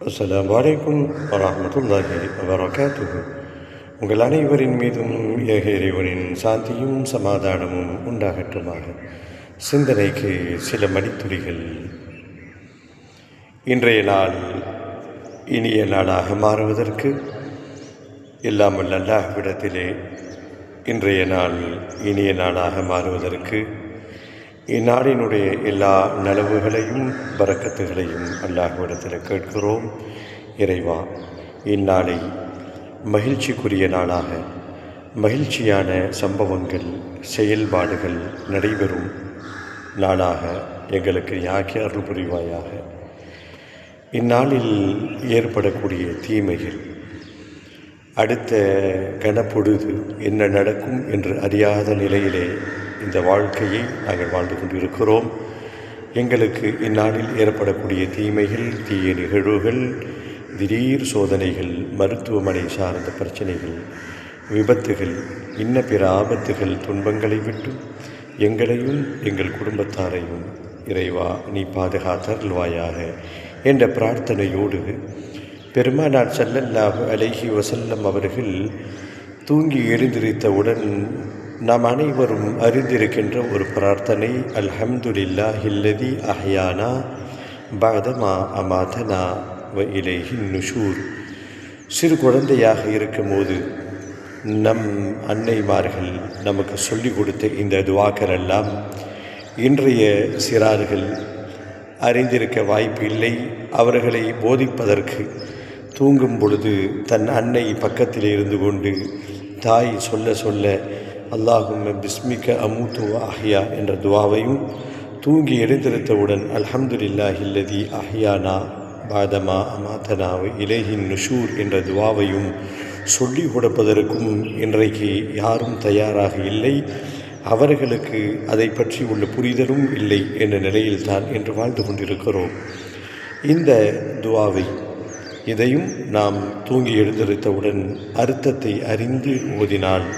அஸ்ஸலாமு அலைக்கும் வரஹ்மத்துல்லாஹி வபரகாத்துஹு. உங்கள் அனைவரின் மீதும் ஏக இறைவனின் சாந்தியும் சமாதானமும் உண்டாகட்டுமாக. சிந்தனைக்கு சில மணித்துளிகள். இன்றைய நாள் இனிய நாளாக மாறுவதற்கு எல்லாம் வல்ல அல்லாஹ்விடத்திலே இன்றைய நாள் இனிய நாளாக மாறுவதற்கு இந்நாளினுடைய எல்லா நலவுகளையும் பரக்கத்துகளையும் அல்லாஹ்விடத்தில் கேட்கிறோம். இறைவா, இந்நாளை மகிழ்ச்சிக்குரிய நாளாக, மகிழ்ச்சியான சம்பவங்கள் செயல்பாடுகள் நடைபெறும் நாளாக எங்களுக்கு ஆக்கி அருள் புரிவாயாக. இந்நாளில் ஏற்படக்கூடிய தீமைகள், அடுத்த கனப்பொழுது என்ன நடக்கும் என்று அறியாத நிலையிலே இந்த வாழ்க்கையை நாங்கள் வாழ்ந்து கொண்டிருக்கிறோம். எங்களுக்கு இந்நாளில் ஏற்படக்கூடிய தீமைகள், தீய நிகழ்வுகள், திடீர் சோதனைகள், மருத்துவமனை சார்ந்த பிரச்சனைகள், விபத்துகள், இன்ன பிற ஆபத்துகள், துன்பங்களை விட்டு எங்களையும் எங்கள் குடும்பத்தாரையும் இறைவா நீ பாதுகாத்தருள்வாயாக என்ற பிரார்த்தனையோடு பெருமானார் ஸல்லல்லாஹு அலைஹி வஸல்லம் அவர்கள் தூங்கி எழுந்திருத்தவுடன் நாம் அனைவரும் அறிந்திருக்கின்ற ஒரு பிரார்த்தனை, அல்ஹம்துலில்லாஹில்லதி அஹ்யானா பஅதமா அமாதனா வ இலைஹின் நுஷூர். சிறு குழந்தையாக இருக்கும்போது நம் அன்னைமார்கள் நமக்கு சொல்லிக் கொடுத்த இந்த துவாக்கள் எல்லாம் இன்றைய சிறார்கள் அறிந்திருக்க வாய்ப்பு இல்லை. அவர்களை போதிப்பதற்கு தூங்கும் பொழுது தன் அன்னை பக்கத்தில் இருந்து கொண்டு தாய் சொல்ல சொல்ல அல்லாஹும்ம பிஸ்மிக அமூத்து அஹ்யா என்ற துவாவையும், தூங்கி எழுந்திருத்தவுடன் அல்ஹம்துலில்லாஹில்லதி அஹ்யானா பாதமா அமாதனா இலைஹின் நுஷூர் என்ற துவாவையும் சொல்லிக் கொடுப்பதற்கும் இன்றைக்கு யாரும் தயாராக இல்லை. அவர்களுக்கு அதை பற்றி உள்ள புரிதலும் இல்லை என்ற நிலையில்தான் என்று வாழ்ந்து கொண்டிருக்கிறோம். இந்த துவாவை இதையும் நாம் தூங்கி எழுந்திருத்தவுடன் அர்த்தத்தை அறிந்து ஓதினால்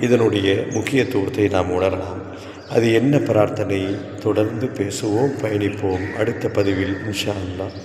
இதனுடைய முக்கியத்துவத்தை நாம் உணரலாம். அது என்ன பிரார்த்தனை தொடர்ந்து பேசுவோம், பயணிப்போம் அடுத்த பதிவில் இன்ஷா அல்லாஹ்.